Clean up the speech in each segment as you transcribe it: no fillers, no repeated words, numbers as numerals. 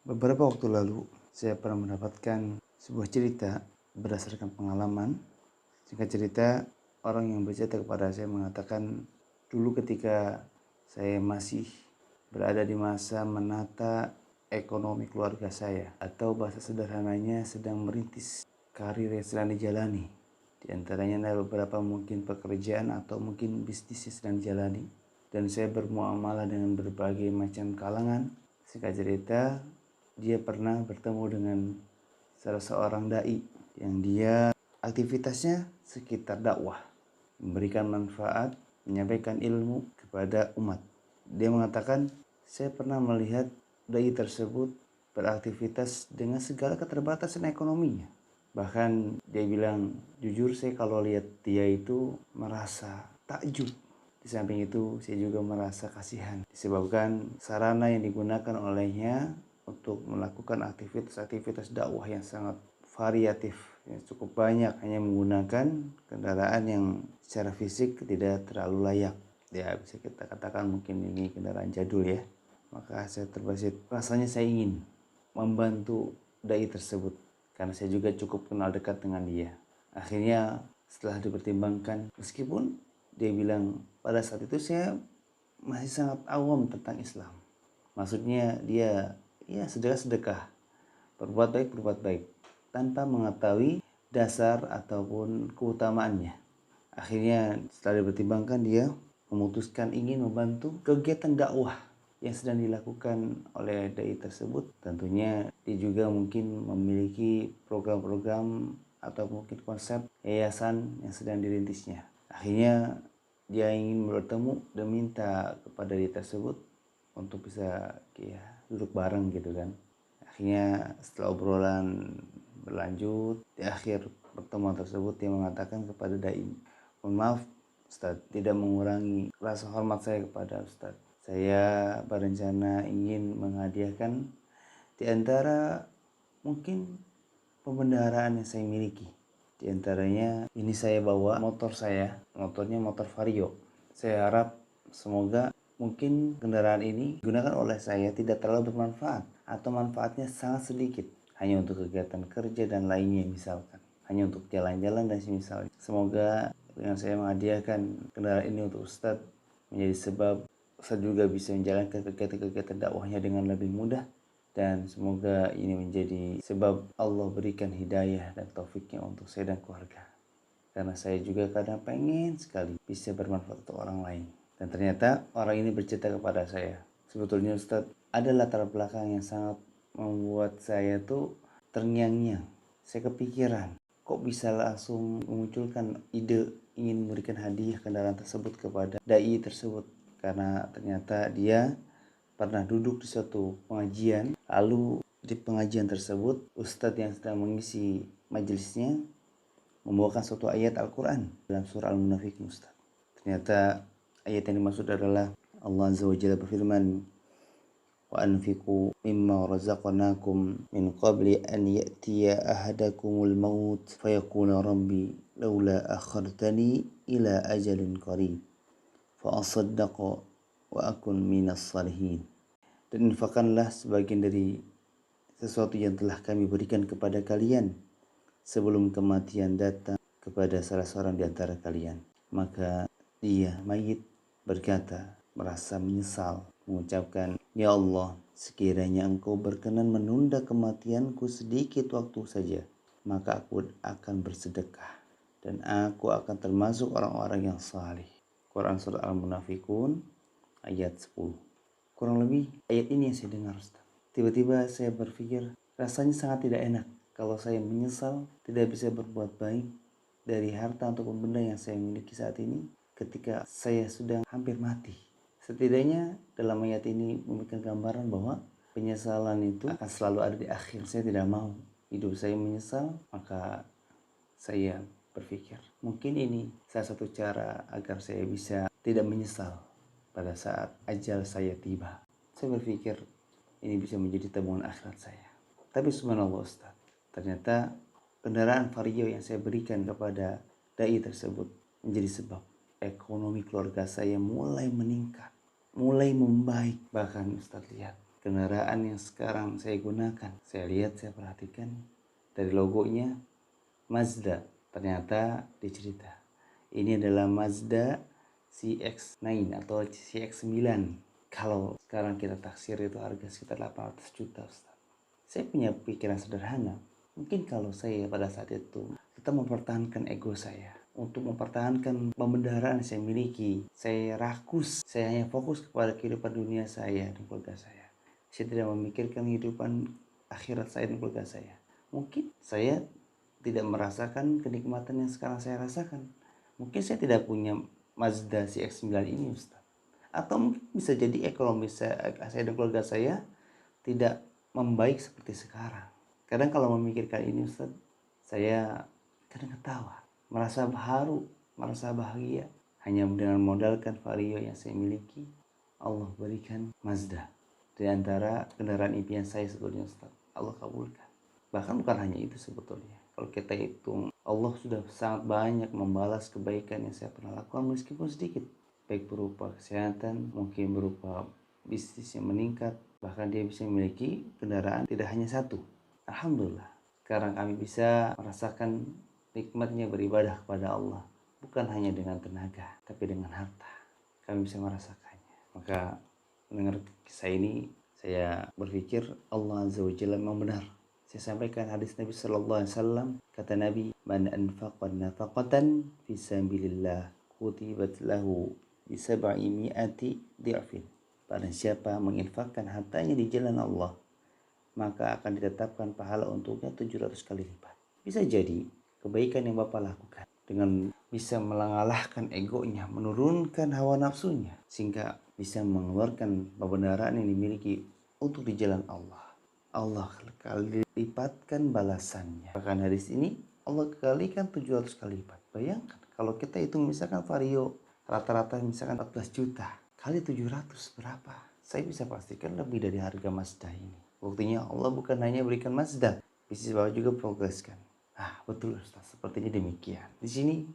Beberapa waktu lalu, saya pernah mendapatkan sebuah cerita berdasarkan pengalaman. Singkat cerita, orang yang bercerita kepada saya mengatakan, dulu ketika saya masih berada di masa menata ekonomi keluarga saya, atau bahasa sederhananya sedang merintis karir yang sedang dijalani. Di antaranya ada beberapa mungkin pekerjaan atau mungkin bisnis yang sedang dijalani. Dan saya bermuamalah dengan berbagai macam kalangan. Singkat cerita, dia pernah bertemu dengan salah seorang dai yang dia aktivitasnya sekitar dakwah, memberikan manfaat, menyampaikan ilmu kepada umat. Dia mengatakan, saya pernah melihat dai tersebut beraktivitas dengan segala keterbatasan ekonominya. Bahkan dia bilang, jujur saya kalau lihat dia itu merasa takjub. Di samping itu saya juga merasa kasihan disebabkan sarana yang digunakan olehnya untuk melakukan aktivitas-aktivitas dakwah yang sangat variatif, yang cukup banyak, hanya menggunakan kendaraan yang secara fisik tidak terlalu layak. Ya bisa kita katakan mungkin ini kendaraan jadul ya. Maka saya terbesit, rasanya saya ingin membantu dai tersebut karena saya juga cukup kenal dekat dengan dia. Akhirnya setelah dipertimbangkan, meskipun dia bilang pada saat itu saya masih sangat awam tentang Islam. Maksudnya dia sedekah, berbuat baik tanpa mengetahui dasar ataupun keutamaannya. Akhirnya setelah dipertimbangkan, dia memutuskan ingin membantu kegiatan dakwah yang sedang dilakukan oleh dai tersebut. Tentunya dia juga mungkin memiliki program-program atau mungkin konsep yayasan yang sedang dirintisnya. Akhirnya dia ingin bertemu dan minta kepada dai tersebut untuk bisa duduk bareng gitu kan. Akhirnya setelah obrolan berlanjut, di akhir pertemuan tersebut dia mengatakan kepada dai, mohon maaf Ustadz, tidak mengurangi rasa hormat saya kepada Ustadz. Saya berencana ingin menghadiahkan di antara mungkin pembendaharaan yang saya miliki. Di antaranya ini saya bawa motor saya, motornya motor Vario. Saya harap semoga mungkin kendaraan ini digunakan oleh saya tidak terlalu bermanfaat atau manfaatnya sangat sedikit, hanya untuk kegiatan kerja dan lainnya misalkan, hanya untuk jalan-jalan dan semisalnya. Semoga dengan saya menghadiahkan kendaraan ini untuk Ustadz menjadi sebab Ustadz juga bisa menjalankan kegiatan-kegiatan dakwahnya dengan lebih mudah, dan semoga ini menjadi sebab Allah berikan hidayah dan taufiknya untuk saya dan keluarga. Karena saya juga kadang pengen sekali bisa bermanfaat untuk orang lain. Dan ternyata orang ini bercerita kepada saya, sebetulnya Ustadz, ada latar belakang yang sangat membuat saya tuh terngiang-ngiang. Saya kepikiran, kok bisa langsung memunculkan ide ingin memberikan hadiah kendaraan tersebut kepada dai tersebut. Karena ternyata dia pernah duduk di suatu pengajian, lalu di pengajian tersebut Ustadz yang sedang mengisi majelisnya membawakan suatu ayat Al-Quran dalam surah Al-Munafiqun. Ustadz, ternyata ayat yang dimaksud adalah Allah Azza wa Jalla berfirman, wa anfiqu mimma razaqnakum min qabli an ya'tiya ahadakumul maut fayaqula rabbi laula akhartani ila ajalin qarib fa asaddaqa wa akun minas salihin. Dan infakkanlah sebagian dari sesuatu yang telah kami berikan kepada kalian sebelum kematian datang kepada salah seorang di antara kalian. Maka dia mayit berkata, merasa menyesal, mengucapkan, ya Allah, sekiranya engkau berkenan menunda kematianku sedikit waktu saja, maka aku akan bersedekah dan aku akan termasuk orang-orang yang salih. Quran Surah Al-Munafiqun ayat 10. Kurang lebih ayat ini yang saya dengar, Ustaz. Tiba-tiba saya berpikir, rasanya sangat tidak enak kalau saya menyesal tidak bisa berbuat baik dari harta ataupun benda yang saya miliki saat ini ketika saya sudah hampir mati. Setidaknya dalam ayat ini memberikan gambaran bahwa penyesalan itu akan selalu ada di akhir. Saya tidak mau hidup saya menyesal, maka saya berpikir mungkin ini salah satu cara agar saya bisa tidak menyesal pada saat ajal saya tiba. Saya berpikir ini bisa menjadi tabungan akhirat saya. Tapi subhanallah Ustaz, ternyata kendaraan Vario yang saya berikan kepada dai tersebut menjadi sebab ekonomi keluarga saya mulai meningkat, mulai membaik. Bahkan Ustaz lihat, kendaraan yang sekarang saya gunakan. Saya lihat, saya perhatikan dari logonya Mazda. Ternyata dicerita ini adalah Mazda CX-9 atau CX-9. Kalau sekarang kita taksir itu harga sekitar 800 juta, Ustaz. Saya punya pikiran sederhana. Mungkin kalau saya pada saat itu tetap mempertahankan ego saya, untuk mempertahankan pembendaraan yang saya miliki, saya rakus, saya hanya fokus kepada kehidupan dunia saya dan keluarga saya. Saya tidak memikirkan kehidupan akhirat saya dan keluarga saya. Mungkin saya tidak merasakan kenikmatan yang sekarang saya rasakan. Mungkin saya tidak punya Mazda CX-9 ini, Ustaz. Atau mungkin bisa jadi ekonomi saya dan keluarga saya tidak membaik seperti sekarang. Kadang kalau memikirkan ini, Ustaz, saya kadang ketawa, merasa haru, merasa bahagia. Hanya dengan modalkan Vario yang saya miliki, Allah berikan Mazda. Di antara kendaraan impian saya sebetulnya, Ustaz, Allah kabulkan. Bahkan bukan hanya itu sebetulnya. Kalau kita hitung, Allah sudah sangat banyak membalas kebaikan yang saya pernah lakukan meskipun sedikit. Baik berupa kesehatan, mungkin berupa bisnis yang meningkat. Bahkan dia bisa memiliki kendaraan tidak hanya satu. Alhamdulillah. Sekarang kami bisa merasakan nikmatnya beribadah kepada Allah. Bukan hanya dengan tenaga, tapi dengan harta. Kami bisa merasakannya. Maka mendengar kisah ini, saya berpikir Allah Azza wa Jalla memang benar. Saya sampaikan hadis Nabi Sallallahu Alaihi Wasallam. Kata Nabi, man anfaqa nafaqatan fi sabilillah kutibat lahu bi sab'i mi'ati dhi'fin. Barang siapa menginfakkan hartanya di jalan Allah, maka akan ditetapkan pahala untuknya 700 kali lipat. Bisa jadi kebaikan yang Bapak lakukan dengan bisa mengalahkan egonya, menurunkan hawa nafsunya, sehingga bisa mengeluarkan pembenaran yang dimiliki untuk di jalan Allah. Allah kali lipatkan balasannya. Bahkan hadis ini Allah kalikan 700 kali lipat. Bayangkan kalau kita hitung misalkan Vario rata-rata misalkan 14 juta kali 700 berapa? Saya bisa pastikan lebih dari harga Mazda ini. Buktinya Allah bukan hanya berikan Mazda, bisnis Bapak juga progreskan. Betul Ustaz, sepertinya demikian. Di sini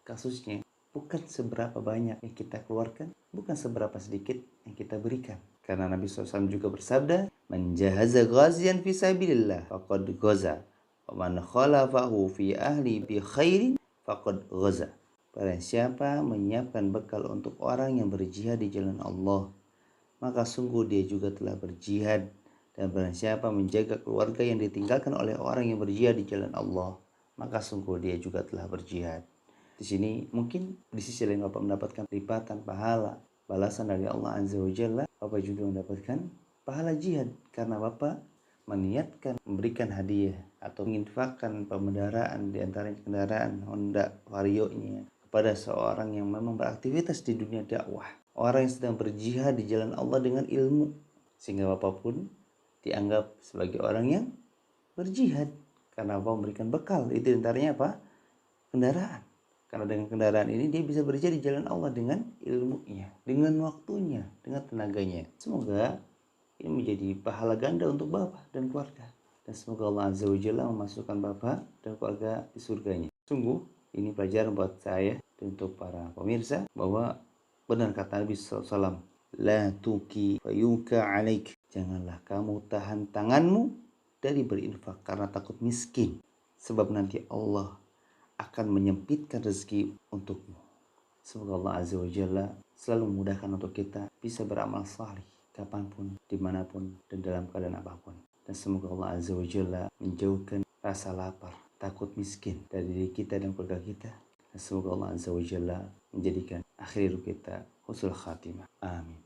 kasusnya bukan seberapa banyak yang kita keluarkan, bukan seberapa sedikit yang kita berikan. Karena Nabi SAW juga bersabda, man jahaza ghazian fi sabilillah faqad ghaza wa man khalafahu fi ahli bi khairin faqad ghaza. Barang siapa menyiapkan bekal untuk orang yang berjihad di jalan Allah, maka sungguh dia juga telah berjihad. Dan barang siapa menjaga keluarga yang ditinggalkan oleh orang yang berjihad di jalan Allah, maka sungguh dia juga telah berjihad. Di sini mungkin di sisi lain Bapak mendapatkan lipatan pahala, balasan dari Allah Azza wa Jalla. Bapak juga mendapatkan pahala jihad karena Bapak meniatkan memberikan hadiah atau menginfakkan pembendaraan di antara kendaraan Honda Vario-nya kepada seorang yang memang beraktivitas di dunia dakwah, orang yang sedang berjihad di jalan Allah dengan ilmu, sehingga Bapak pun dianggap sebagai orang yang berjihad karena Bapak memberikan bekal. Itu di antaranya apa? Kendaraan. Karena dengan kendaraan ini dia bisa berjihad di jalan Allah dengan ilmunya, dengan waktunya, dengan tenaganya. Semoga ini menjadi pahala ganda untuk Bapak dan keluarga. Dan semoga Allah Azza wa Jalla memasukkan Bapak dan keluarga di surganya. Sungguh ini pelajaran buat saya dan untuk para pemirsa bahwa benar kata Nabi SAW, la tuki fayuka alaik. Janganlah kamu tahan tanganmu dari berinfak karena takut miskin. Sebab nanti Allah akan menyempitkan rezeki untukmu. Semoga Allah Azza wa Jalla selalu memudahkan untuk kita bisa beramal salih kapanpun, dimanapun, dan dalam keadaan apapun. Dan semoga Allah Azza wa Jalla menjauhkan rasa lapar, takut miskin dari diri kita dan keluarga kita. Dan semoga Allah Azza wa Jalla menjadikan akhir hidup kita husnul khatimah. Amin.